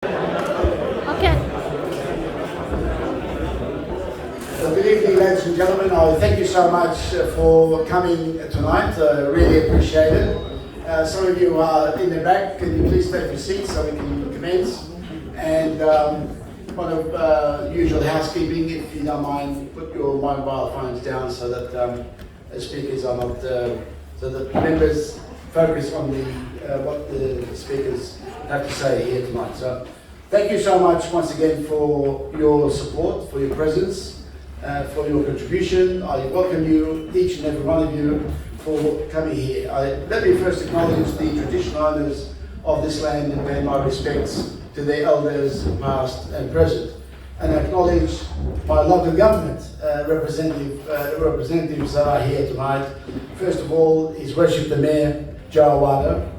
Okay. Good evening, ladies and gentlemen. I thank you so much for coming tonight. Really appreciate it. Some of you are in the back. Can you please take your seats so we can commence? And one of usual housekeeping, if you don't mind, put your mobile phones down so that speakers are not, so that members focus on what the speakers have to say here tonight. So thank you so much once again for your support, for your presence, for your contribution. I welcome you, each and every one of you, for coming here. Let me first acknowledge the traditional owners of this land and pay my respects to their elders, past and present, and acknowledge my local government representatives that are here tonight. First of all, His Worship the Mayor, Joe Awada,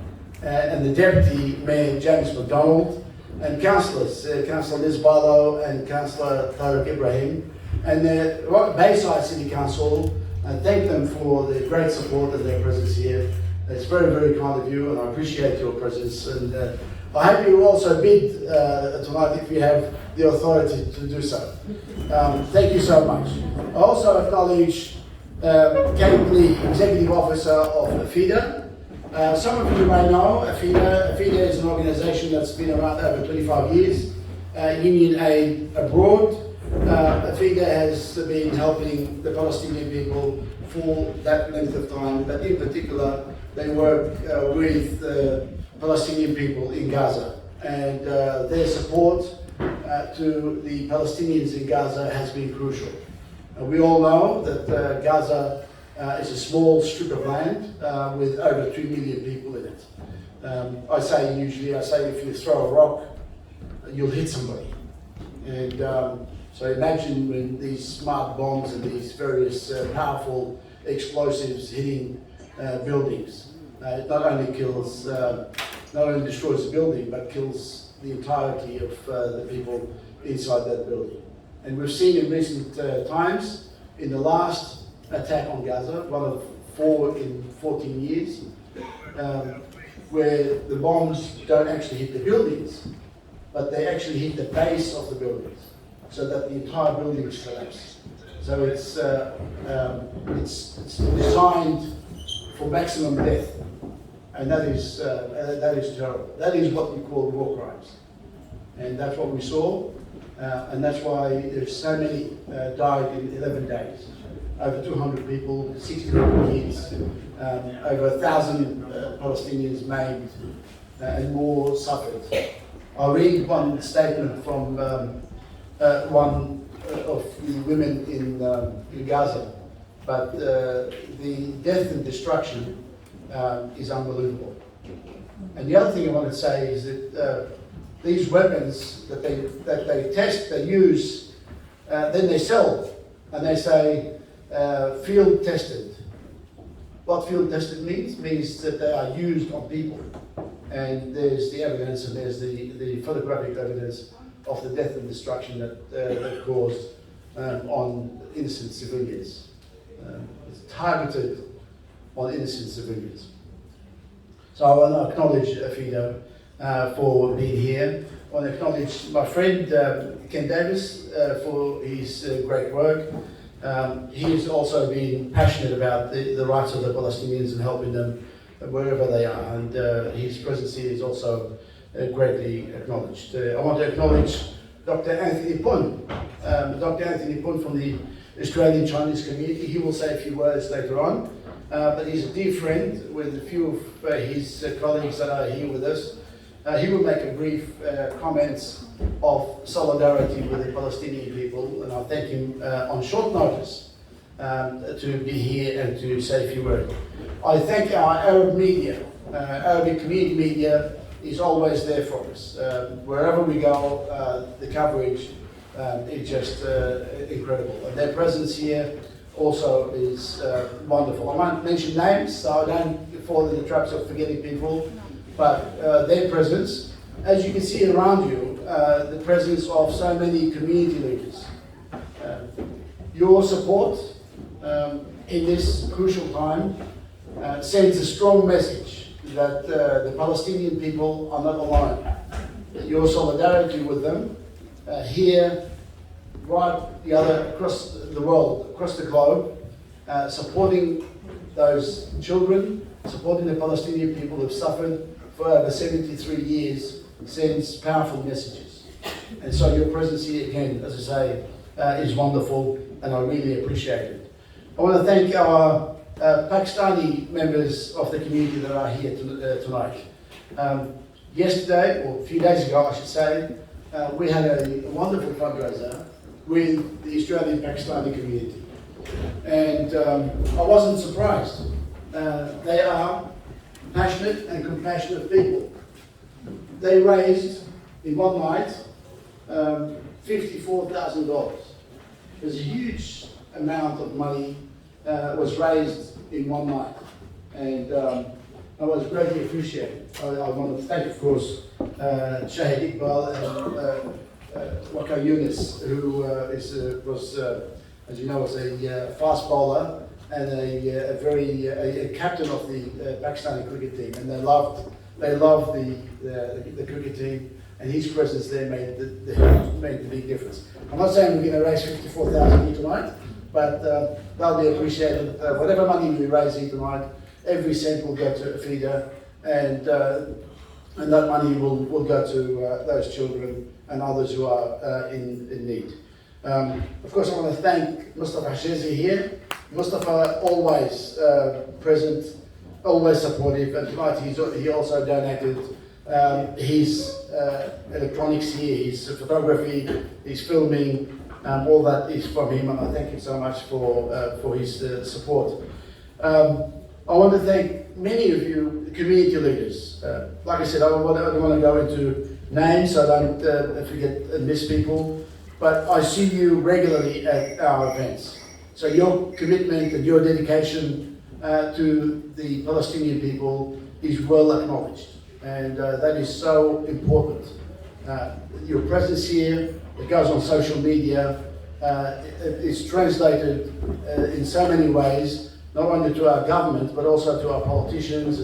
and the Deputy Mayor, James McDonald, and councillors, Councillor Liz Barlow and Councillor Tariq Ibrahim, and the Bayside City Council, and thank them for the great support and their presence here. It's very, very kind of you, and I appreciate your presence. And I hope you also bid tonight if you have the authority to do so. Thank you so much. I also acknowledge Kate Lee, Executive Officer of FIDA. Some of you may know FIDA. FIDA is an organisation that's been around over 25 years. Union Aid Abroad. FIDA has been helping the Palestinian people for that length of time, but in particular, they work with Palestinian people in Gaza, and their support to the Palestinians in Gaza has been crucial. We all know that Gaza is a small strip of land with over 2 million people in it. I say if you throw a rock, you'll hit somebody. And so imagine when these smart bombs and these various powerful explosives hitting buildings. It not only destroys the building, but kills the entirety of the people inside that building. And we've seen in recent times, in the last attack on Gaza, one of 4 in 14 years, where the bombs don't actually hit the buildings, but they actually hit the base of the buildings, so that the entire building is collapsed. So it's designed for maximum death. And that is terrible. That is what we call war crimes. And that's what we saw. And that's why there's so many died in 11 days. Over 200 people, 60 kids, over 1,000 Palestinians maimed, and more suffered. I'll read one statement from one of the women in Gaza. But the death and destruction is unbelievable. And the other thing I want to say is that these weapons that they test, they use, then they sell, and they say field tested. What field tested means that they are used on people, and there's the evidence, and there's the photographic evidence of the death and destruction that caused on innocent civilians. It's targeted on innocent civilians. So I want to acknowledge FIDA for being here. I want to acknowledge my friend Ken Davis for his great work. He's also been passionate about the rights of the Palestinians and helping them wherever they are, and his presence here is also greatly acknowledged. I want to acknowledge Dr. Anthony Pun. Dr. Anthony Pun from the Australian Chinese community. He will say a few words later on, but he's a dear friend with a few of his colleagues that are here with us. He will make a brief comments of solidarity with the Palestinian people, and I thank him on short notice to be here and to say a few words. I thank our Arab media. Arabic community media is always there for us. Wherever we go, the coverage is just incredible. And their presence here also is wonderful. I won't mention names, so I don't fall in the traps of forgetting people, but their presence, as you can see around you, the presence of so many community leaders. Your support in this crucial time sends a strong message that the Palestinian people are not alone. your solidarity with them here, right the other across the world, across the globe, supporting those children, supporting the Palestinian people who have suffered for over 73 years, sends powerful messages. And so your presence here again, as I say, is wonderful, and I really appreciate it. I want to thank our Pakistani members of the community that are here tonight. Yesterday, or a few days ago I should say, we had a wonderful fundraiser with the Australian Pakistani community. And I wasn't surprised. They are passionate and compassionate people. They raised, in one night, $54,000. It was a huge amount of money was raised in one night. And I was greatly appreciated. I want to thank, of course, Shahid Iqbal and Waka Yunus, who was, as you know, was a fast bowler and a captain of the Pakistani cricket team, and they loved the cricket team, and his presence there made the big difference. I'm not saying we're going to raise 54,000 here tonight, but that'll be appreciated. Whatever money we raise here tonight, every cent will go to a feeder, and that money will go to those children and others who are in need. Of course, I want to thank Mustafa Hashezi here. Mustafa always present, always supportive, and tonight he also donated his electronics here, his photography, his filming, all that is from him, and I thank him so much for his support. I want to thank many of you community leaders. Like I said, I don't want to go into names so I don't forget and miss people, but I see you regularly at our events. So your commitment and your dedication to the Palestinian people is well acknowledged, and that is so important. Your presence here, it goes on social media, it's translated in so many ways, not only to our government, but also to our politicians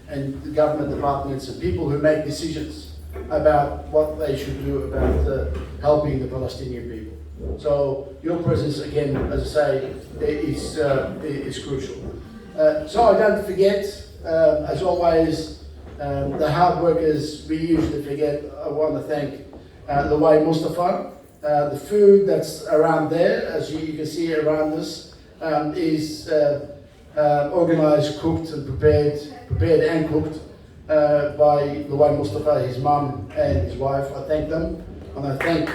and the government departments and people who make decisions about what they should do about helping the Palestinian people. So your presence, again, as I say, is crucial. So I don't forget, as always, the hard workers we usually forget. I want to thank Luwai Mustafa. The food that's around there, as you can see around us, is organised, cooked and prepared and cooked by Luwai Mustafa, his mum and his wife. I thank them, and I thank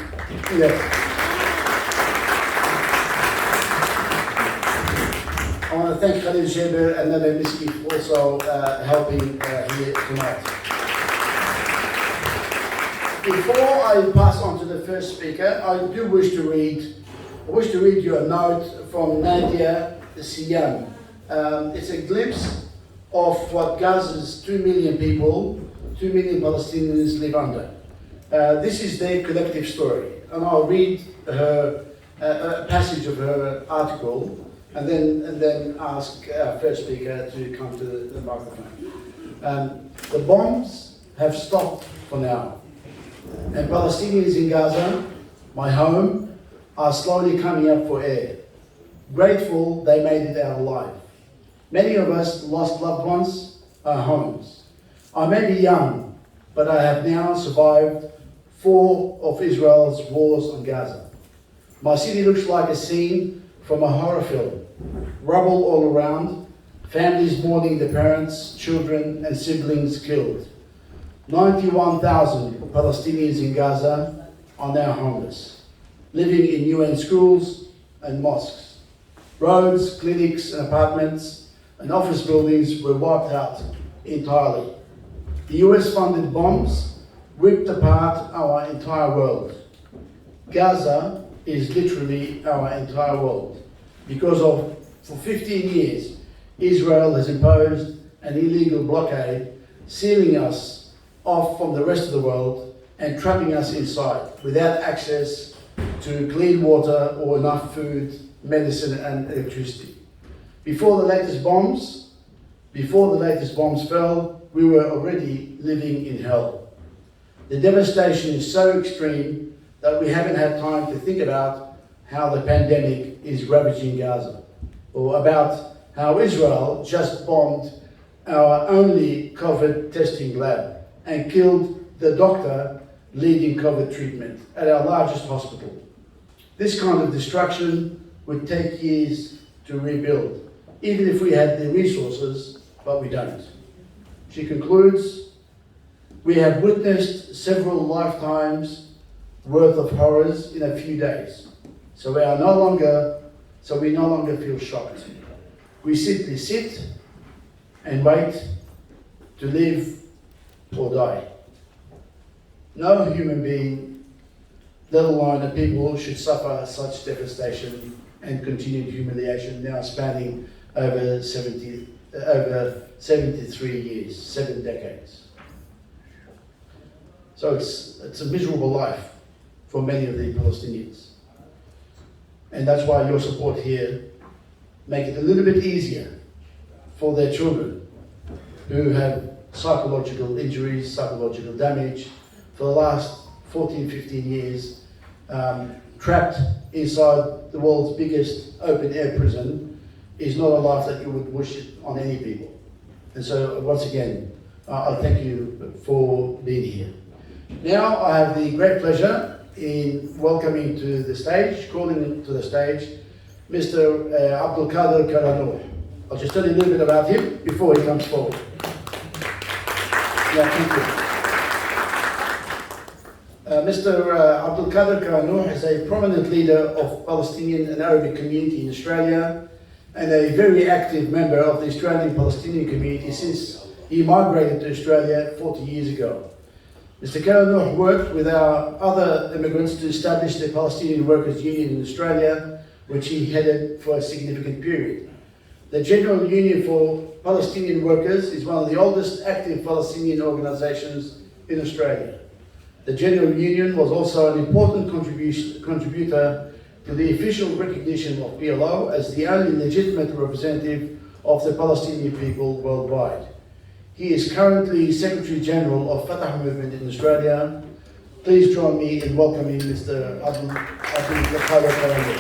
I want to thank Khalil Sheber and Nabiha Miski for also helping here tonight. Before I pass on to the first speaker, I wish to read you a note from Nadia Siyan. It's a glimpse of what Gaza's 2 million people, 2 million Palestinians live under. This is their collective story, and I'll read her a passage of her article, and then ask our first speaker to come to the microphone. The bombs have stopped for now, and Palestinians in Gaza, my home, are slowly coming up for air. Grateful they made it out alive. Many of us lost loved ones, our homes. I may be young, but I have now survived 4 of Israel's wars on Gaza. My city looks like a scene from a horror film. Rubble all around, families mourning their parents, children and siblings killed. 91,000 Palestinians in Gaza are now homeless, living in UN schools and mosques. Roads, clinics and apartments and office buildings were wiped out entirely. The US-funded bombs ripped apart our entire world. Gaza is literally our entire world because for 15 years, Israel has imposed an illegal blockade, sealing us off from the rest of the world and trapping us inside without access to clean water or enough food, medicine and electricity. Before the latest bombs fell, we were already living in hell. The devastation is so extreme that we haven't had time to think about how the pandemic is ravaging Gaza, or about how Israel just bombed our only COVID testing lab and killed the doctor leading COVID treatment at our largest hospital. This kind of destruction would take years to rebuild, even if we had the resources, but we don't. She concludes, we have witnessed several lifetimes worth of horrors in a few days, so we no longer feel shocked. We simply sit and wait to live or die. No human being, let alone a people, should suffer such devastation and continued humiliation now spanning over 73 years, 7 decades. So it's a miserable life for many of the Palestinians. And that's why your support here make it a little bit easier for their children who have psychological injuries, psychological damage for the last 14, 15 years, trapped inside the world's biggest open air prison is not a life that you would wish it on any people. And so once again, I thank you for being here. Now I have the great pleasure in welcoming to the stage, calling to the stage, Mr. Abdul Qadir Karanur. I'll just tell you a little bit about him before he comes forward. Yeah, thank you. Mr. Abdul Qadir Karanur is a prominent leader of Palestinian and Arabic community in Australia and a very active member of the Australian Palestinian community since he migrated to Australia 40 years ago. Mr. Karanur worked with our other immigrants to establish the Palestinian Workers' Union in Australia, which he headed for a significant period. The General Union for Palestinian Workers is one of the oldest active Palestinian organizations in Australia. The General Union was also an important contributor to the official recognition of PLO as the only legitimate representative of the Palestinian people worldwide. He is currently Secretary General of Fatah Movement in Australia. Please join me in welcoming Mr. Abdul Qadir Karanur.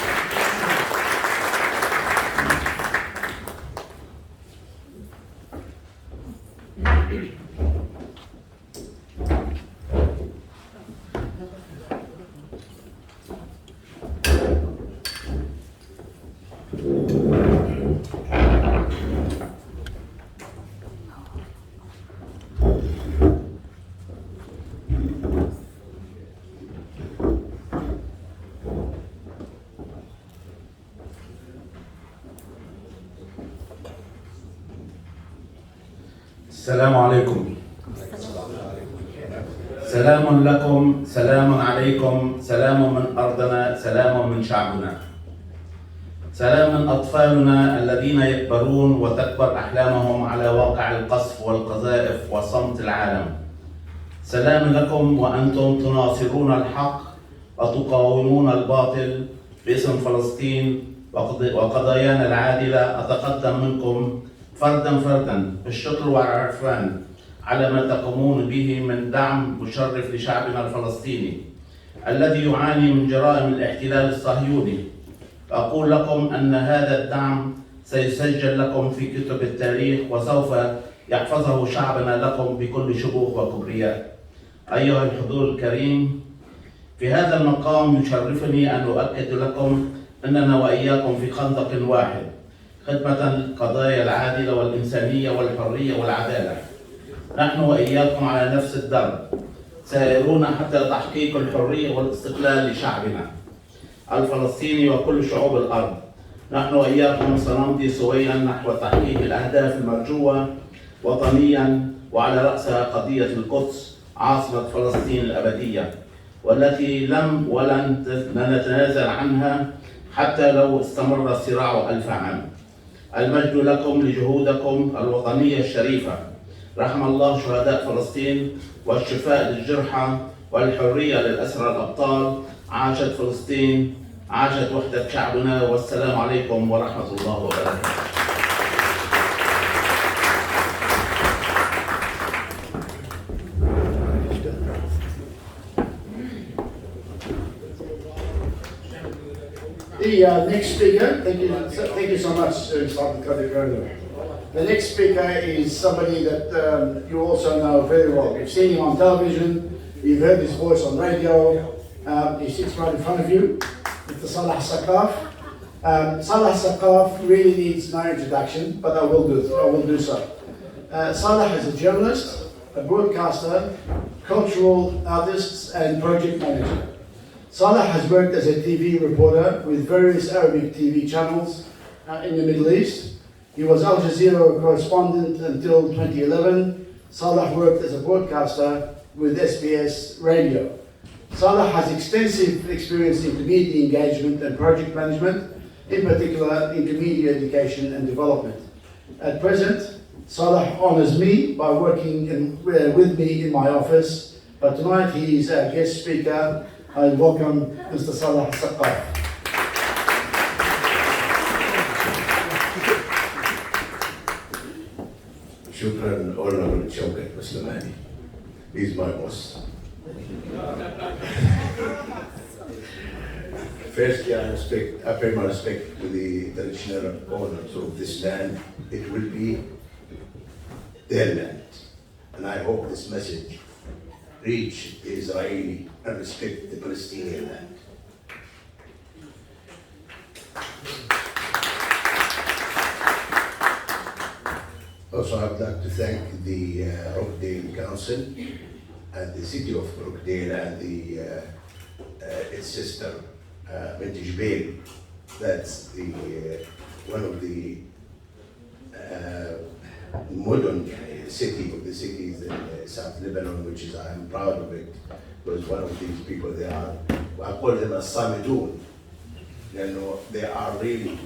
السلام عليكم. سلام لكم، سلام عليكم، سلام من أرضنا، سلام من شعبنا. سلام من أطفالنا الذين يكبرون وتكبر أحلامهم على واقع القصف والقذائف وصمت العالم. سلام لكم وأنتم تناصرون الحق وتقاومون الباطل باسم فلسطين وقضايانا العادلة. أتقدم منكم فردا فردا بالشكر والعرفان على ما تقومون به من دعم مشرف لشعبنا الفلسطيني الذي يعاني من جرائم الاحتلال الصهيوني. أقول لكم أن هذا الدعم سيسجل لكم في كتب التاريخ وسوف يحفظه شعبنا لكم بكل شبوه وكبرياء. أيها الحضور الكريم، في هذا المقام يشرفني أن أؤكد لكم أننا وإياكم في خندق واحد خدمة القضايا العادلة والإنسانية والحرية والعدالة. نحن وإياكم على نفس الدرب، سائرون حتى تحقيق الحرية والاستقلال لشعبنا الفلسطيني وكل شعوب الأرض. نحن وإياكم سنمضي سويا نحو تحقيق الأهداف المرجوة وطنيا، وعلى رأسها قضية القدس عاصمة فلسطين الأبدية، والتي لم ولن نتنازل عنها حتى لو استمر الصراع 1000 عام. المجد لكم لجهودكم الوطنية الشريفة. رحم الله شهداء فلسطين، والشفاء للجرحى، والحرية للأسرى الأبطال. عاشت فلسطين، عاشت وحدة شعبنا، والسلام عليكم ورحمة الله وبركاته. The next speaker, thank you so much, Mr. Abdul. The next speaker is somebody that you also know very well. You've seen him on television, you've heard his voice on radio. He sits right in front of you, Mr. Salah Saqaf. Salah Saqaf really needs no introduction, but I will do so. Salah is a journalist, a broadcaster, cultural artist, and project manager. Salah has worked as a TV reporter with various Arabic TV channels in the Middle East. He was Al Jazeera correspondent until 2011. Salah worked as a broadcaster with SBS Radio. Salah has extensive experience in community engagement and project management, in particular in community education and development. At present, Salah honors me by working with me in my office, but tonight he is our guest speaker. I welcome Mr. Salah Saqaf. Shukran, Honorable Shaukat Muslimani. He's my boss. Firstly, I pay my respect to the traditional owners of this land. It will be their land. And I hope this message reach the Israeli and respect the Palestinian land. Also, I'd like to thank the Rockdale Council and the city of Rockdale and its sister, Mintage Bale. That's one of the modern city of the cities in South Lebanon, which is, I'm proud of it, because one of these people, I call them a Samitun. They are really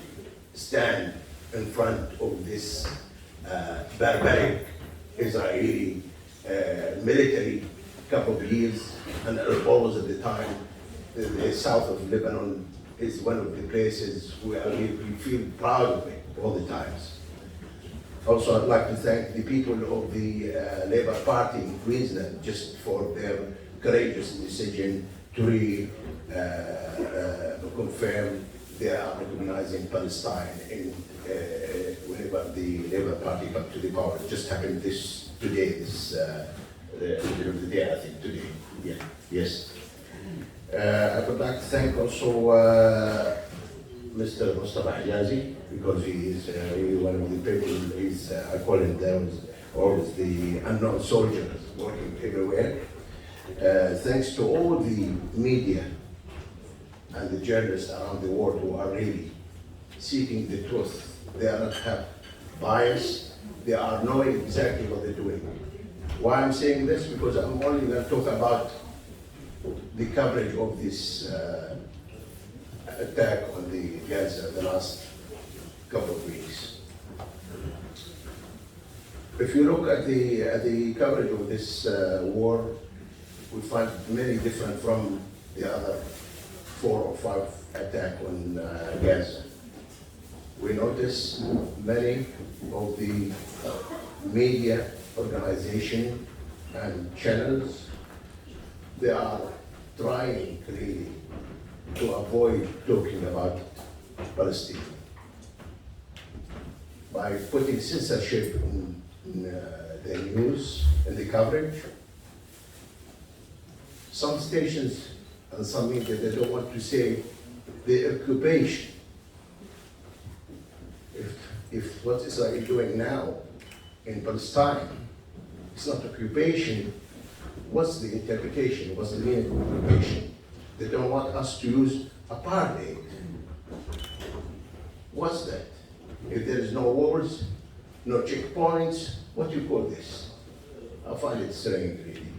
stand in front of this barbaric Israeli military couple of years, and always at the time, the south of Lebanon is one of the places where we feel proud of it all the times. Also, I'd like to thank the people of the Labour Party in Queensland just for their courageous decision to confirm they are recognizing Palestine whenever the Labour Party come to the power. It just happened today, the middle of the day, I think, today. Yeah, yes. I would like to thank also Mr. Mustafa Hijazi, because he is one of the people, I call him always the unknown soldier working everywhere. Thanks to all the media and the journalists around the world who are really seeking the truth. They are not have bias, they are knowing exactly what they're doing. Why I'm saying this? Because I'm only going to talk about the coverage of this attack on the Gaza the last couple of weeks. If you look at the coverage of this war, we find many different from the other 4 or 5 attacks on Gaza. We notice many of the media organization and channels, they are trying really to avoid talking about Palestine by putting censorship in the news and the coverage. Some stations and some media, they don't want to say the occupation. If what Israel is doing now in Palestine, it's not occupation, what's the interpretation? What's the meaning of occupation? They don't want us to use apartheid. What's that? If there is no walls, no checkpoints, what do you call this? I find it strange, really.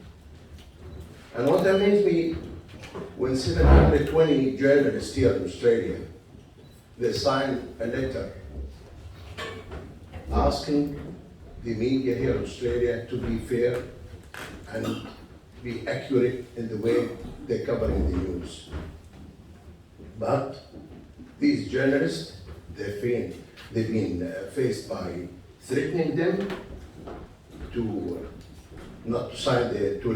And what amazed me, when 720 journalists here in Australia, they signed a letter asking the media here in Australia to be fair and be accurate in the way they're covering the news. But these journalists, they've been faced by threatening them to not to sign to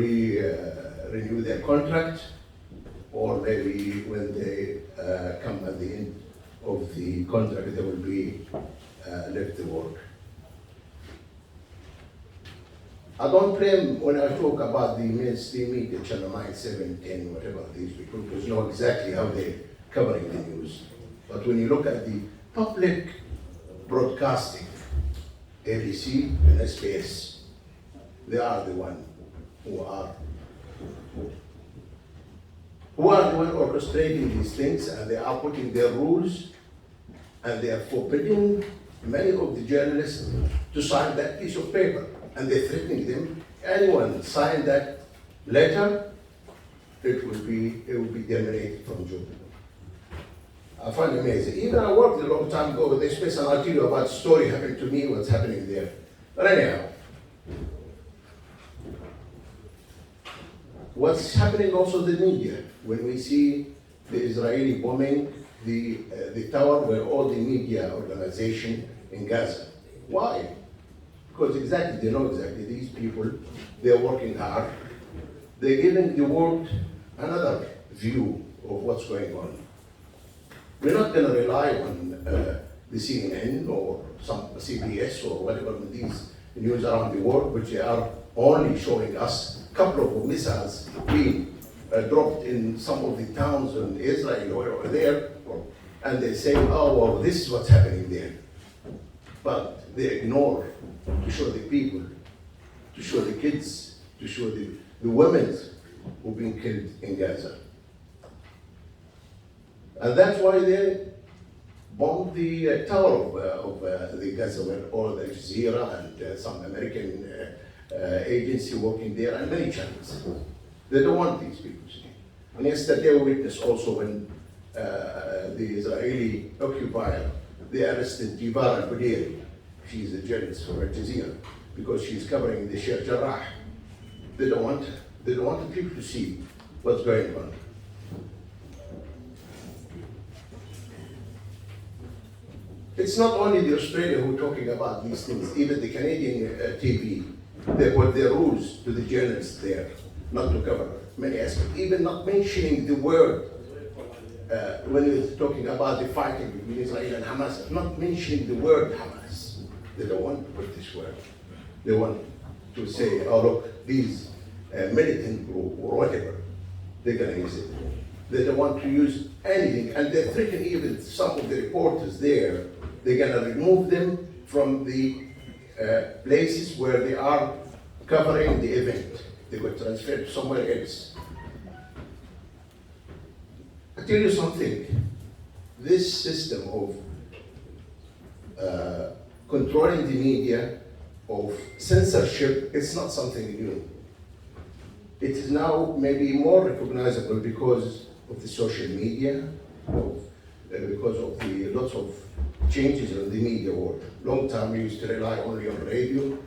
renew their contract, or maybe when they come at the end of the contract, they will be left the work. I don't blame when I talk about the mainstream media, Channel 9, 7, 10, whatever these people, because you know exactly how they're covering the news. But when you look at the public broadcasting, ABC and SBS, they are the one who are the one orchestrating these things, and they are putting their rules, and they are forbidding many of the journalists to sign that piece of paper, and they're threatening them. Anyone sign that letter, it will be terminated from job. I find it amazing. Even I worked a long time ago with this place, and I'll tell you about a story happened to me, what's happening there. But anyhow, what's happening also in the media, when we see the Israeli bombing the tower where all the media organization in Gaza. Why? Because they know exactly, these people, they're working hard. They're giving the world another view of what's going on. We're not going to rely on the CNN or some CBS or whatever these news around the world, which they are only showing us a couple of missiles being dropped in some of the towns in Israel or there, and they say, oh, well, this is what's happening there. But they ignore to show the people, to show the kids, to show the women who've been killed in Gaza. And that's why they bombed the tower of the Gaza, where all the Al Jazeera and some American agency working there, and many channels. They don't want these people to see. And yesterday we witnessed also when the Israeli occupier, they arrested Jivar al-Buderi. She's a journalist for Al Jazeera, because she's covering the Sheikh Jarrah. They don't want the people to see what's going on. It's not only the Australia who are talking about these things, even the Canadian TV, they put their rules to the journalists there, not to cover many aspects, even not mentioning the word, when you're talking about the fighting between Israel and Hamas, not mentioning the word Hamas. They don't want to put this word. They want to say, oh look, these militant group or whatever, they're going to use it. They don't want to use anything, and they threaten even some of the reporters there. They're going to remove them from the places where they are covering the event. They got transferred somewhere else. I tell you something, this system of controlling the media, of censorship, it's not something new. It is now maybe more recognizable because of the social media, because of the lots of changes in the media world. Long time we used to rely only on radio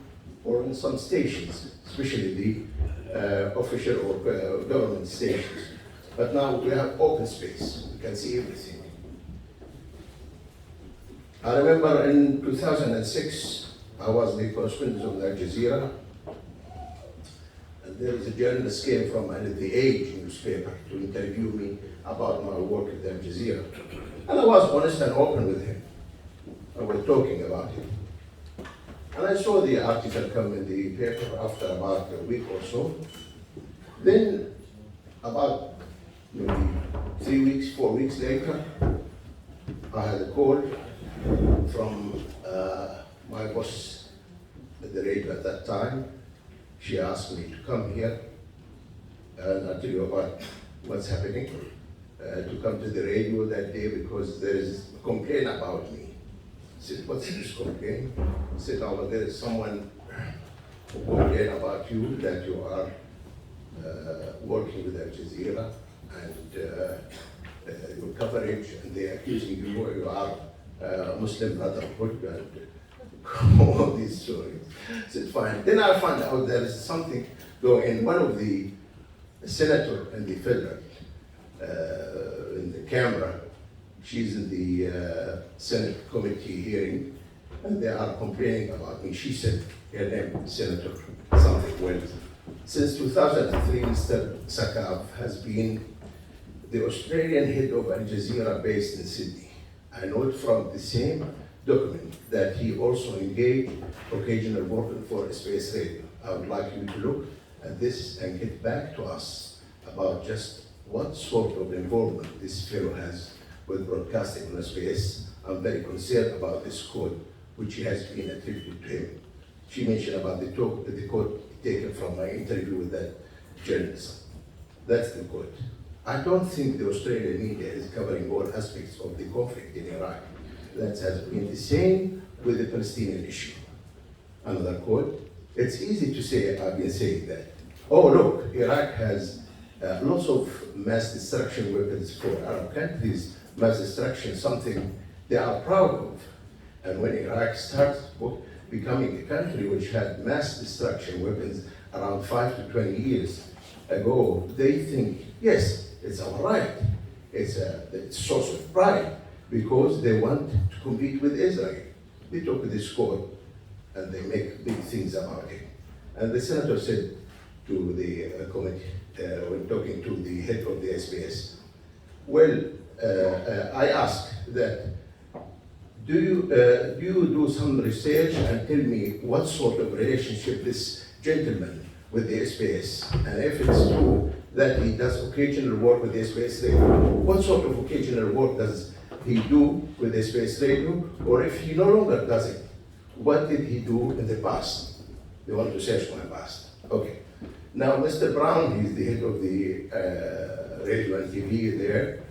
or on some stations, especially the official or government stations. But now we have open space, we can see everything. I remember in 2006, I was the correspondent of Al Jazeera, and there was a journalist came from the Age newspaper to interview me about my work at Al Jazeera. And I was honest and open with him. I was talking about it. And I saw the article come in the paper after about a week or so. Then, about maybe 3 weeks, 4 weeks later, I had a call from my boss at the radio at that time. She asked me to come here, and I'll tell you about what's happening, to come to the radio that day because there is a complaint about me. I said, what's this complaint? I said, oh, there is someone who complained about you, that you are working with Al Jazeera and your coverage, and they're accusing you are Muslim Brotherhood and all these stories. I said, fine. Then I found out there is something going in. One of the senator in the federal, in the camera, she's in the Senate committee hearing, and they are complaining about me. She said her name, Senator something. Well, since 2003, Mr. Sakav has been the Australian head of Al Jazeera based in Sydney. I note from the same document that he also engaged occasional working for space radio. I would like you to look at this and get back to us about just what sort of involvement this fellow has with broadcasting on space. I'm very concerned about this quote, which has been attributed to him. She mentioned about the quote taken from my interview with that journalist. That's the quote. I don't think the Australian media is covering all aspects of the conflict in Iraq. That has been the same with the Palestinian issue. Another quote, it's easy to say, I've been saying that, oh look, Iraq has lots of mass destruction weapons for Arab countries, mass destruction, something they are proud of. And when Iraq starts becoming a country which had mass destruction weapons around 5 to 20 years ago, they think, yes, it's our right. It's a source of pride because they want to compete with Israel. They took this quote and they make big things about it. And the senator said to the committee, when talking to the head of the SBS, well, I asked that, do you do some research and tell me what sort of relationship this gentleman with the SBS, and if it's true that he does occasional work with the SBS radio, what sort of occasional work does he do with the SBS radio, or if he no longer does it, what did he do in the past? They want to search my past. Okay. Now, Mr. Brown, he's the head of the radio and TV there,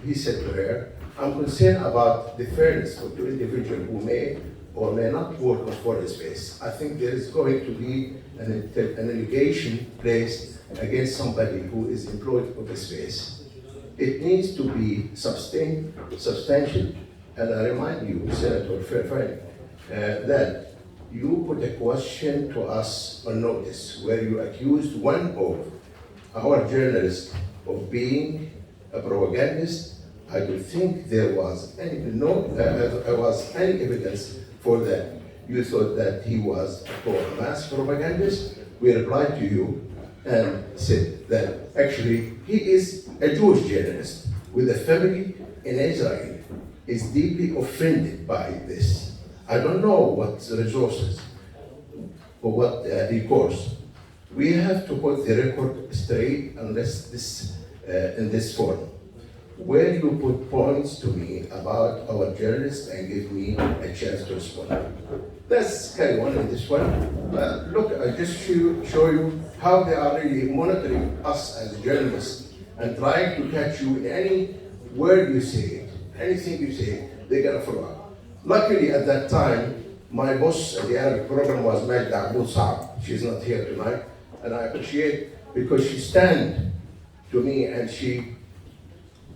he said to her, I'm concerned about the fairness of two individuals who may or may not work on foreign space. I think there is going to be an allegation placed against somebody who is employed on the space. It needs to be substantial, and I remind you, Senator Fairfax, that you put a question to us on notice where you accused one of our journalists of being a propagandist. I don't think there was any evidence for that. You thought that he was a mass propagandist. We replied to you and said that actually he is a Jewish journalist with a family in Israel, is deeply offended by this. I don't know what resources or what recourse. We have to put the record straight unless this in this forum, where you put points to me about our journalists and give me a chance to respond. Let's carry on in this one. Look, I just show you how they are really monitoring us as journalists and trying to catch you in any word you say, anything you say, they're gonna follow up. Luckily at that time, my boss at the Arabic program was Magda Abu Saab. She's not here tonight, and I appreciate because she stand to me and she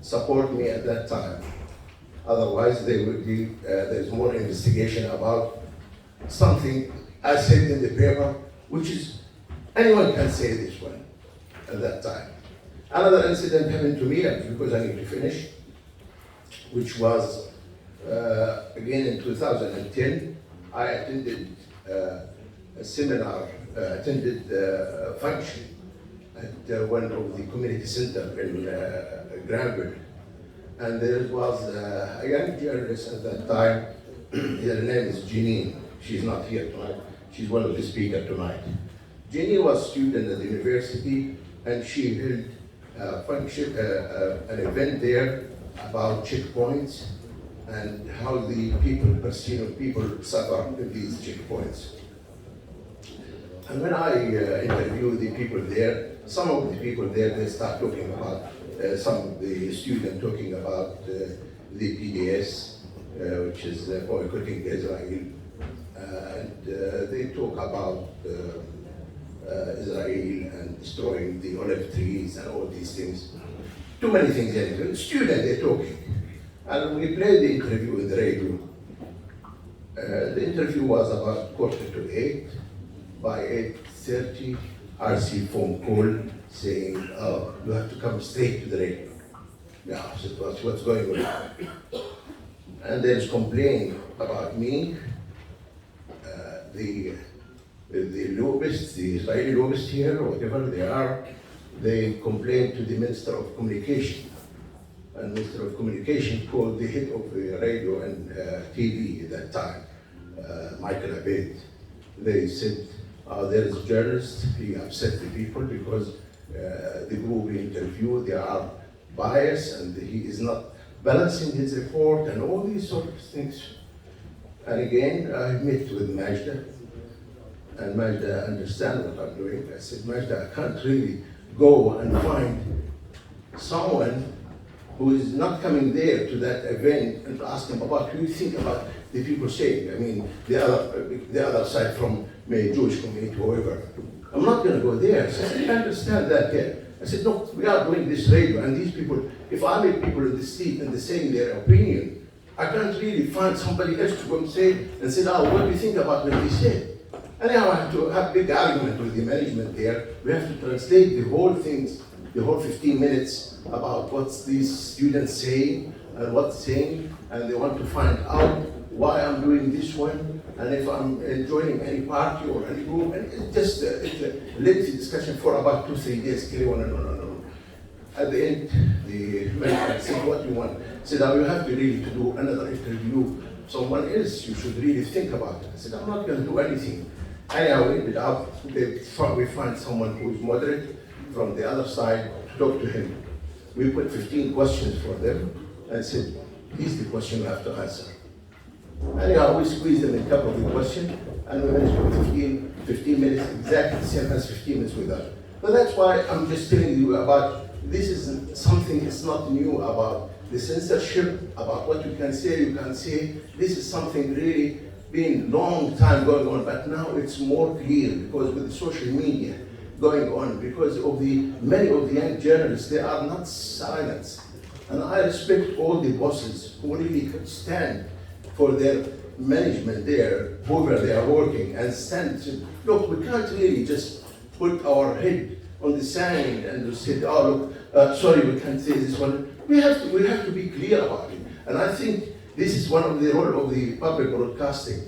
support me at that time. Otherwise, there would be there's more investigation about something I said in the paper, which is anyone can say this one at that time. Another incident happened to me, because I need to finish, which was again in 2010. I attended a seminar, attended a function at one of the community center in Granville. And there was a young journalist at that time, her name is Jeanine. She's not here tonight. She's one of the speakers tonight. Jeanine was a student at the university, and she held a function, an event there about checkpoints and how the Palestinian people suffer in these checkpoints. And when I interviewed the people there, some of the people there, they start talking about, some of the students talking about the PDS, which is boycotting Israel. And they talk about Israel and destroying the olive trees and all these things. Too many things anyway. Students, they're talking. And we played the interview in the radio. The interview was about 7:45. By 8:30, I received a phone call saying, oh, you have to come straight to the radio. Yeah, I said, what's going on? And there's complaining about me. The lobbyists, the Israeli lobbyists here, or whatever they are, they complained to the Minister of Communication and Minister of Communication called the head of the radio and TV at that time, Michael Abed. They said, there is a journalist, he upset the people because the group he interviewed, they are biased and he is not balancing his report and all these sort of things. And again, I met with Majda, and Majda understand what I'm doing. I said, Majda, I can't really go and find someone who is not coming there to that event and to ask them about what you think about the people saying. I mean, the other side from maybe Jewish community, whoever. I'm not going to go there. So I said, I understand that here. I said, no, we are doing this radio, and these people, if I meet people in the street and they're saying their opinion, I can't really find somebody else to go and say, oh, what do you think about what they said? Anyhow, I have to have a big argument with the management there. We have to translate the whole things, the whole 15 minutes about what these students say and what's saying, and they want to find out why I'm doing this one, and if I'm joining any party or any group, and it's just it's a lengthy discussion for about 2-3 days. No. At the end, the management said, what do you want? I said, I will have to really to do another interview. Someone else, you should really think about it. I said, I'm not going to do anything. Anyhow, we ended up, we find someone who is moderate from the other side to talk to him. We put 15 questions for them and said, here's the question you have to answer. Anyhow, we squeezed them in a couple of the questions, and we managed to put 15 minutes, exactly the same as 15 minutes with us. But that's why I'm just telling you about, this is something that's not new about the censorship, about what you can say, you can't say. This is something really been long time going on, but now it's more clear because with the social media going on, because of many of the young journalists, they are not silent. And I respect all the bosses who really could stand for their management there, whoever they are working, and stand to, look, we can't really just put our head on the sand and say, oh look, sorry, we can't say this one. We have to be clear about it. And I think this is one of the role of the public broadcasting,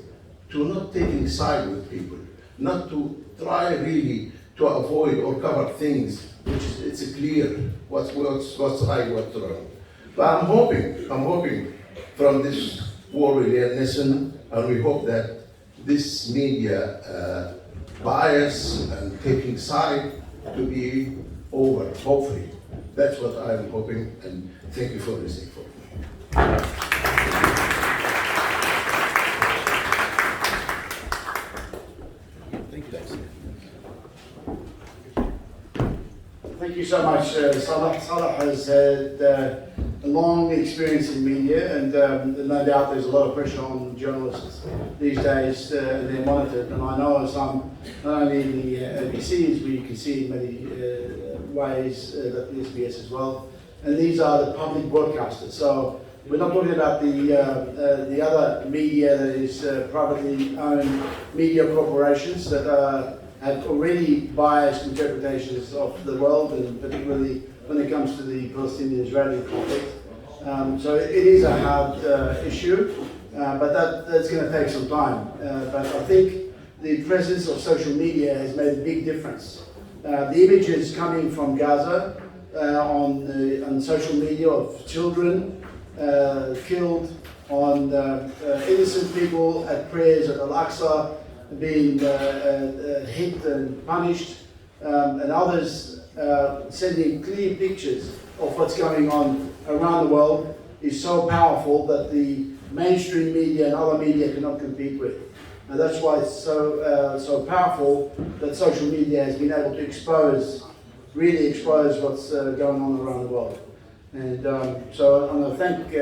to not taking side with people, not to try really to avoid or cover things which it's a clear what's right, what's wrong. But I'm hoping from this war we learn lesson, and we hope that this media bias and taking side to be over, hopefully. That's what I'm hoping, and thank you for listening for me. Thank you so much, Salah. Salah has had a long experience in media, and no doubt there's a lot of pressure on journalists these days. They're monitored, and I know some, not only in the ABCs, but you can see in many ways that the SBS as well. And these are the public broadcasters. So we're not talking about the other media that is privately owned media corporations that have already biased interpretations of the world, and particularly when it comes to the Palestinian-Israeli conflict. So it is a hard issue, but that's going to take some time. But I think the presence of social media has made a big difference. The images coming from Gaza on social media of children killed, on innocent people at prayers at Al-Aqsa being hit and punished, and others sending clear pictures of what's going on around the world is so powerful that the mainstream media and other media cannot compete with. And that's why it's so powerful that social media has been able to really expose what's going on around the world. And so I'm going to thank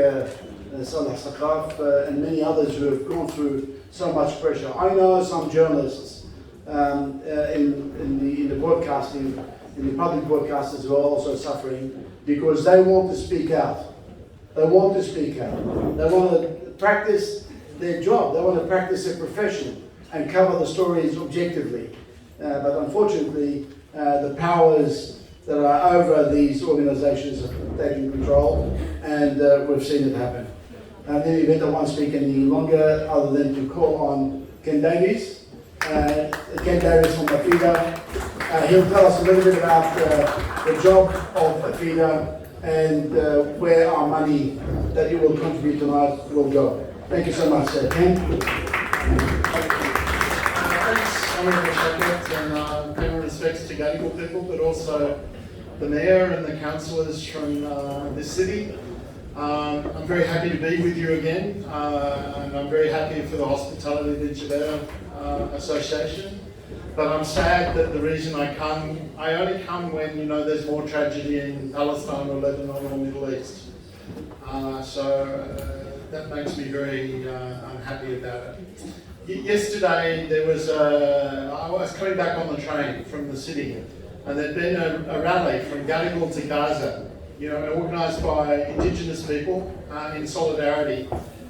Salah Saqaf and many others who have gone through so much pressure. I know some journalists in the broadcasting, in the public broadcasters who are also suffering because they want to speak out. They want to speak out. They want to practice their job. They want to practice their profession and cover the stories objectively. But unfortunately, the powers that are over these organisations have taken control, and we've seen it happen. And in the event I won't speak any longer, other than to call on Ken Davies. Ken Davies from AFIDA. He'll tell us a little bit about the job of AFIDA and where our money that you will contribute tonight will go. Thank you so much, sir. Ken? Thanks, Honourable Shakir, and pay my respects to Gadigal people, but also the Mayor and the councillors from this city. I'm very happy to be with you again, and I'm very happy for the hospitality of the Jabera Association. But I'm sad that the reason I only come when, you know, there's more tragedy in Palestine or Lebanon or Middle East. That makes me very unhappy about it. Yesterday there was I was coming back on the train from the city, and there'd been a rally from Gadigal to Gaza, you know, organised by Indigenous people in solidarity.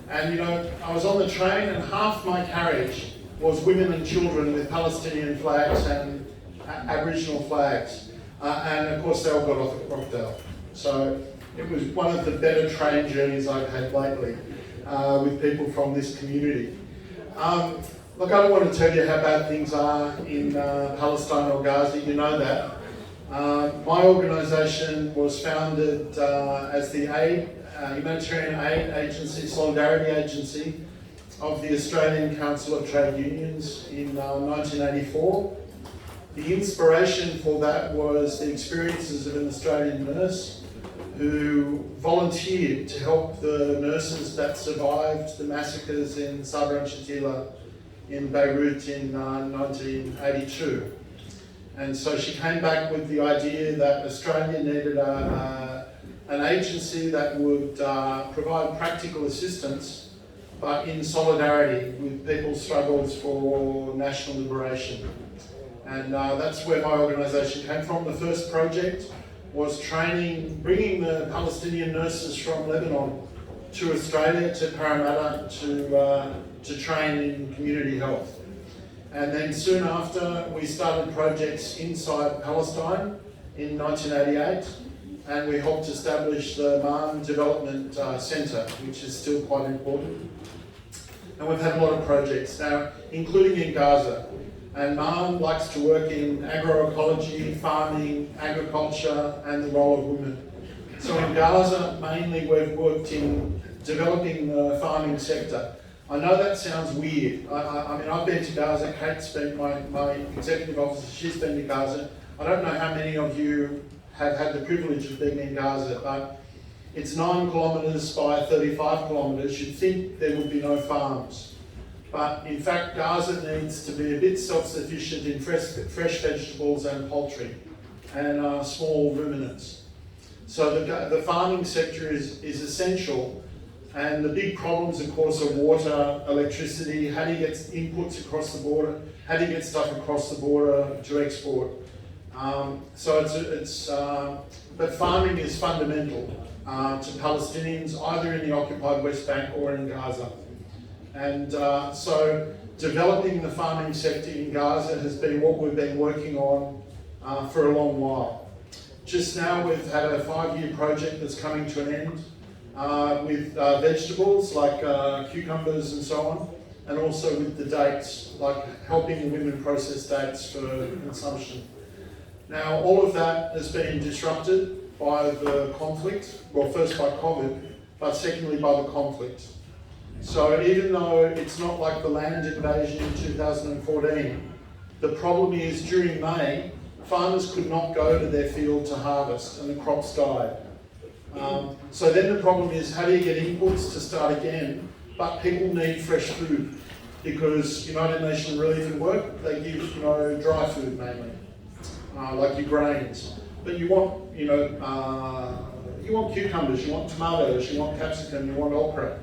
And, you know, I was on the train and half my carriage was women and children with Palestinian flags and Aboriginal flags. And of course they all got off at Crockdale. So it was one of the better train journeys I've had lately with people from this community. Look, I don't want to tell you how bad things are in Palestine or Gaza, you know that. My organisation was founded as the Humanitarian Aid Agency, Solidarity Agency of the Australian Council of Trade Unions in 1984. The inspiration for that was the experiences of an Australian nurse who volunteered to help the nurses that survived the massacres in Sabra and Shatila in Beirut in 1982. And so she came back with the idea that Australia needed an agency that would provide practical assistance, but in solidarity with people's struggles for national liberation. And that's where my organisation came from. The first project was bringing the Palestinian nurses from Lebanon to Australia, to Parramatta, to train in community health. And then soon after, we started projects inside Palestine in 1988, and we helped establish the Ma'an Development Centre, which is still quite important. And we've had a lot of projects now, including in Gaza. And Ma'an likes to work in agroecology, farming, agriculture, and the role of women. So in Gaza, mainly we've worked in developing the farming sector. I know that sounds weird. I mean, I've been to Gaza. Kate's been my executive officer. She's been to Gaza. I don't know how many of you have had the privilege of being in Gaza, but it's 9 kilometres by 35 kilometres. You'd think there would be no farms. But in fact, Gaza needs to be a bit self-sufficient in fresh vegetables and poultry and small ruminants. So the farming sector is essential. And the big problems, of course, are water, electricity, how do you get inputs across the border, how do you get stuff across the border to export. But farming is fundamental to Palestinians, either in the occupied West Bank or in Gaza. And so developing the farming sector in Gaza has been what we've been working on for a long while. Just now we've had a 5-year project that's coming to an end with vegetables like cucumbers and so on, and also with the dates, like helping women process dates for consumption. Now all of that has been disrupted by the conflict, well first by COVID, but secondly by the conflict. So even though it's not like the land invasion in 2014, the problem is during May, farmers could not go to their field to harvest and the crops died. So then the problem is, how do you get inputs to start again? But people need fresh food because United Nations Relief and Work, they give dry food mainly, like your grains. But you want you want cucumbers, you want tomatoes, you want capsicum, you want okra.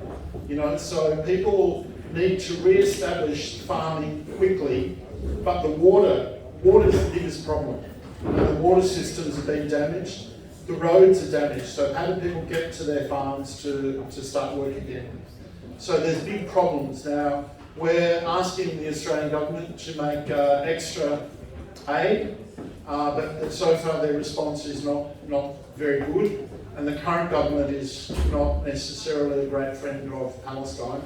So people need to re-establish farming quickly, but the water is the biggest problem. The water systems have been damaged. The roads are damaged, so how do people get to their farms to start work again? So there's big problems. Now, we're asking the Australian government to make extra aid, but so far their response is not very good, and the current government is not necessarily a great friend of Palestine.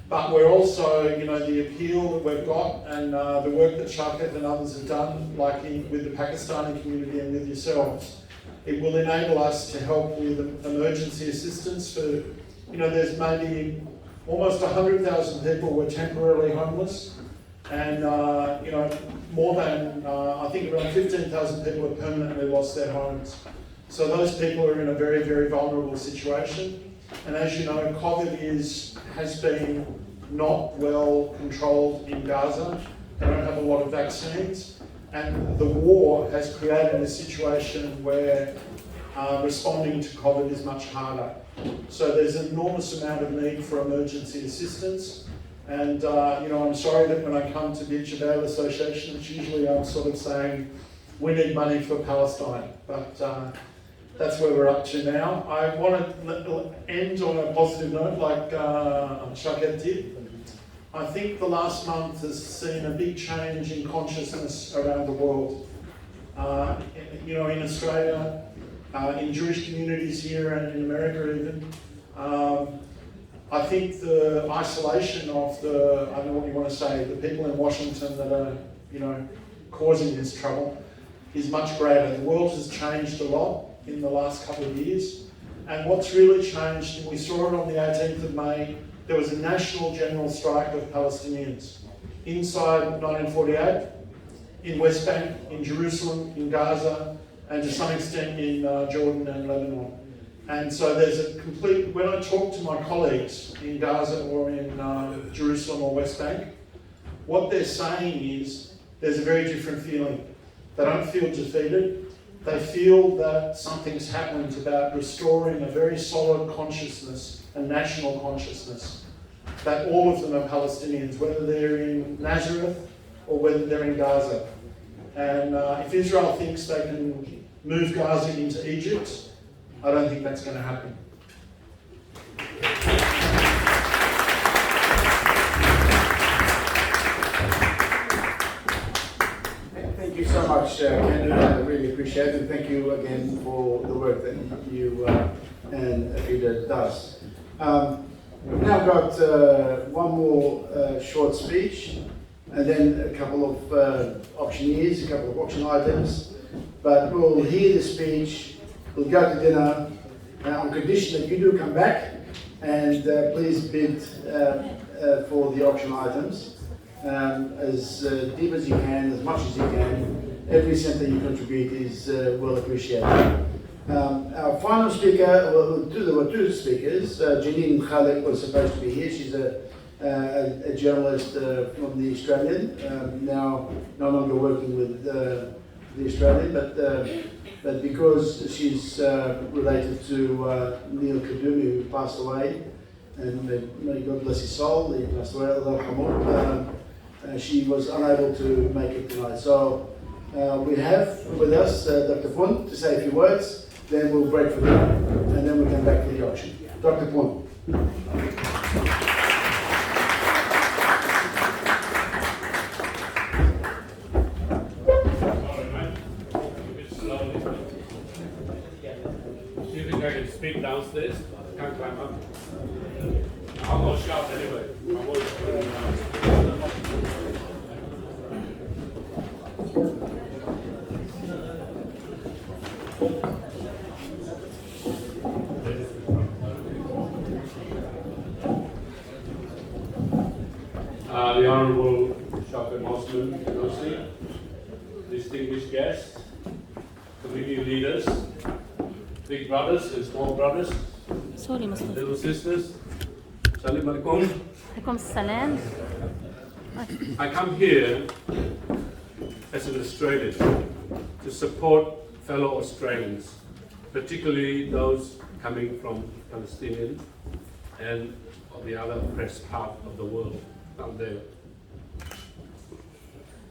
But we're also, the appeal that we've got and the work that Shakir and others have done, like with the Pakistani community and with yourselves, It will enable us to help with emergency assistance for, there's maybe almost 100,000 people were temporarily homeless, and more than, I think around 15,000 people have permanently lost their homes. So those people are in a very, very vulnerable situation. And as you know, COVID has been not well controlled in Gaza. They don't have a lot of vaccines. And the war has created a situation where responding to COVID is much harder. So there's an enormous amount of need for emergency assistance. And I'm sorry that when I come to bitch about association, it's usually I'm sort of saying, we need money for Palestine. But that's where we're up to now. I want to end on a positive note, like Shakir did. I think the last month has seen a big change in consciousness around the world. In Australia, in Jewish communities here and in America even. I think the isolation of I don't know what you want to say, the people in Washington that are, causing this trouble is much greater. The world has changed a lot in the last couple of years. And what's really changed, and we saw it on the 18th of May, there was a national general strike of Palestinians inside 1948, in West Bank, in Jerusalem, in Gaza, and to some extent in Jordan and Lebanon. And so there's a complete, when I talk to my colleagues in Gaza or in Jerusalem or West Bank, what they're saying is there's a very different feeling. They don't feel defeated. They feel that something's happened about restoring a very solid consciousness, a national consciousness, that all of them are Palestinians, whether they're in Nazareth or whether they're in Gaza. And if Israel thinks they can move Gaza into Egypt, I don't think that's going to happen. Thank you so much, Kendra. I really appreciate it. Thank you again for the work that you and Afida does. We've now got one more short speech, and then a couple of auctioneers, a couple of auction items. But we'll hear the speech, we'll go to dinner, on condition that you do come back, and please bid for the auction items as deep as you can, as much as you can. Every cent that you contribute is well appreciated. Our final speaker, there were two speakers. Janine Khalek was supposed to be here. She's a journalist from the Australian, now no longer working with the Australian, but because she's related to Neil Kadumi, who passed away, and may God bless his soul, he passed away, Allah yarhamah, she was unable to make it tonight. So we have with us Dr. Pun to say a few words, then we'll break for dinner, and then we'll come back for the auction. Dr. Pun. Speak downstairs, can't climb up. I'm not shout anyway. My voice is very loud. The Honourable Shafir Muslim Nossi, distinguished guests, community leaders, big brothers and small brothers, Sorry, Muslim. little sisters, Salam alaikum. Alaikum salam. I come here as an Australian to support fellow Australians, particularly those coming from Palestinian and the other oppressed part of the world out there.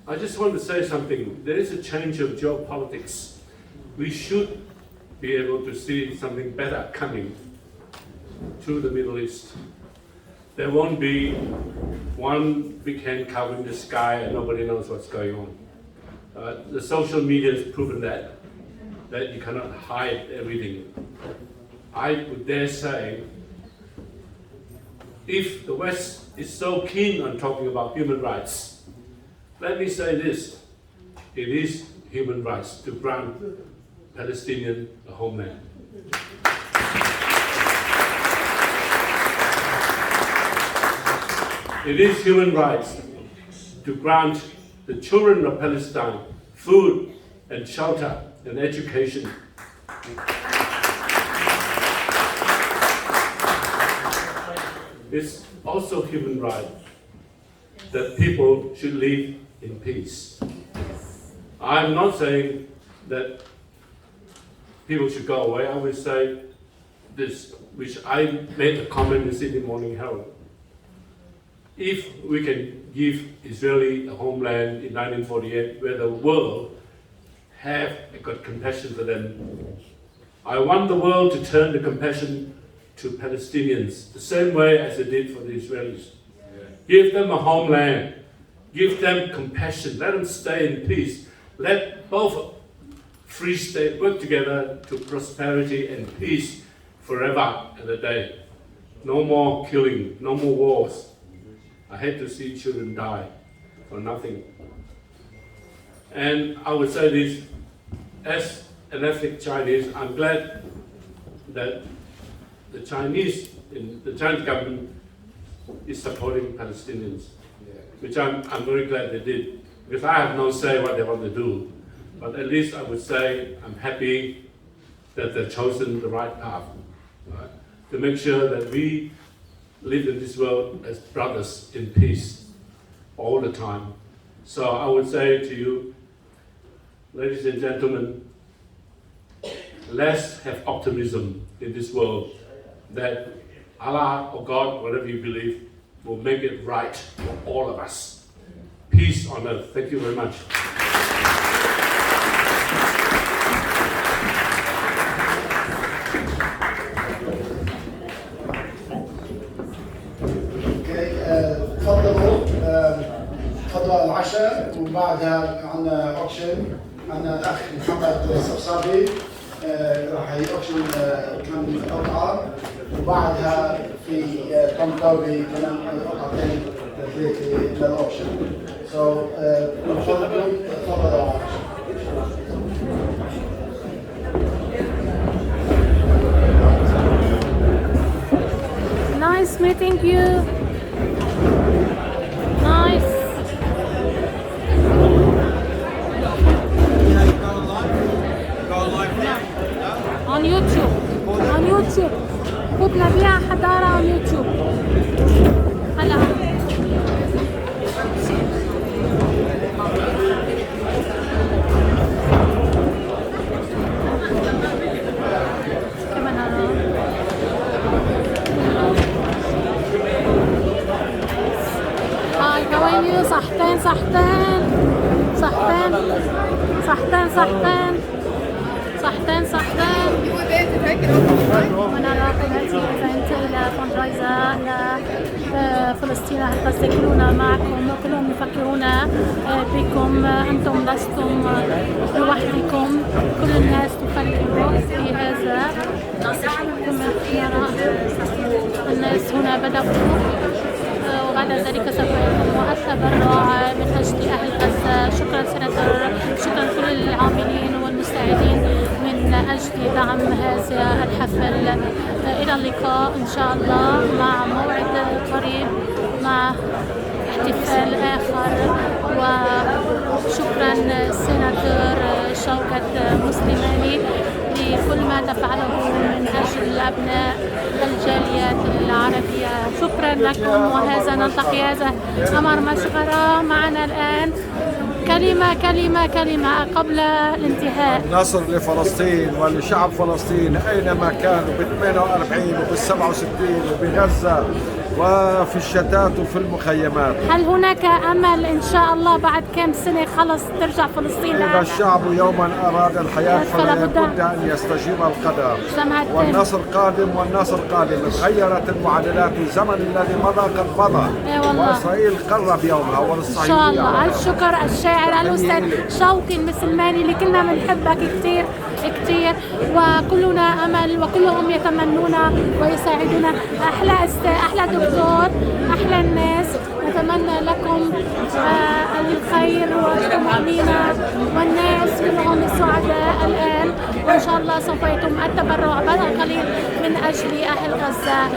I just want to say something. There is a change of geopolitics. We should be able to see something better coming to the Middle East. There won't be one big hand covering the sky and nobody knows what's going on. The social media has proven that you cannot hide everything. I would dare say, if the West is so keen on talking about human rights, let me say this, it is human rights to grant Palestinian a homeland. It is human rights to grant the children of Palestine food and shelter and education. It's also human right that people should live in peace. I'm not saying that people should go away. I would say this, which I made a comment in Sydney Morning Herald. If we can give Israeli a homeland in 1948 where the world have got compassion for them, I want the world to turn the compassion to Palestinians the same way as they did for the Israelis. Give them a homeland, give them compassion, let them stay in peace, let both free states work together to prosperity and peace forever and a day. No more killing, no more wars. I hate to see children die for nothing. And I would say this, as an ethnic Chinese, I'm glad that the Chinese government is supporting Palestinians, which I'm very glad they did, because I have no say what they want to do. But at least I would say I'm happy that they've chosen the right path, right? To make sure that we live in this world as brothers in peace all the time. So I would say to you, ladies and gentlemen, let's have optimism in this world that Allah or God, whatever you believe, will make it right for all of us. Peace on earth. Thank you very much. تفضلوا العشاء وبعدها عندنا اوكشن. عندنا الاخ محمد الصفصافي راح يوكشن كم قطعه، وبعدها في توم كوبي كمان قطعتين للاوكشن. تفضلوا على Nice meeting you. Nice. On YouTube. On YouTube. Put Nabiha Haddara on YouTube. هلا. كمان هلا. هاي كويني صحتين صحتين صحتين صحتين صحتين صحتين صحتين. ونراكم هذه الإيفنت إلى فندرايزر لفلسطين. يتذكرون معكم وكلهم يفكرون بكم. أنتم لستم لوحدكم، كل الناس تفكر في هذا. كما نرى الناس هنا بدأوا، وبعد ذلك سوف يتم التبرع من أجل أهل غزة. شكرا سيناتور، شكرا كل العاملين والمساعدين من أجل دعم هذا الحفل. إلى اللقاء إن شاء الله مع موعد قريب مع احتفال آخر. وشكرا سيناتور شوكت مسلماني لكل ما تفعله من أجل أبناء الجاليات العربية. شكرا لكم، وهذا نلتقي. هذا أمر مشغرة معنا الآن. كلمة قبل الانتهاء. نصر لفلسطين ولشعب فلسطين أينما كانوا ب48 وب67 وبغزة وفي الشتات وفي المخيمات. هل هناك أمل إن شاء الله بعد كم سنة خلص ترجع فلسطين؟ إذا الشعب يوما أراد الحياة فلا بد أن يستجيب القدر. والنصر قادم والنصر قادم. تغيرت المعادلات، الزمن الذي مضى قد مضى، وإسرائيل قرب يومها والصهيونية. إن شاء الله. الشكر الشاعر الأستاذ شوقي المسلماني اللي كنا بنحبك كثير كثير، وكلنا أمل وكلهم يتمنون ويساعدون. أحلى دكتور، أحلى الناس. نتمنى لكم الخير والطمأنينة، والناس كلهم سعداء الآن. وإن شاء الله سوف يتم التبرع بدل قليل من أجل أهل غزة.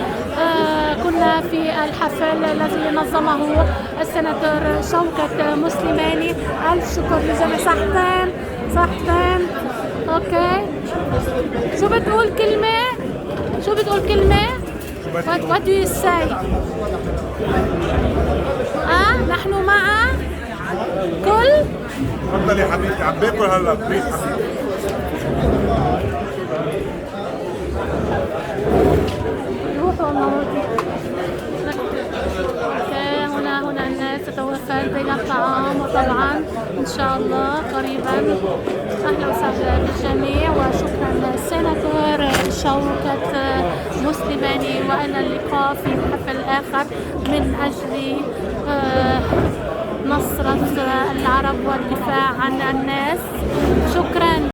كنا في الحفل الذي نظمه السناتور شوكت مسلماني. ألف شكر لجميع. صحتين أوكي. شو بتقول كلمة؟ What do you say؟ نحن مع كل. تفضل يا حبيبتي، عم باكل هلا بليز حبيبتي. روحوا هنا الناس تتوفر بين الطعام، وطبعا ان شاء الله قريبا. اهلا وسهلا بالجميع وشكرا سيناتور شوكت مسلماني، والى اللقاء في حفل اخر من اجل نصرة العرب والدفاع عن الناس. شكرا.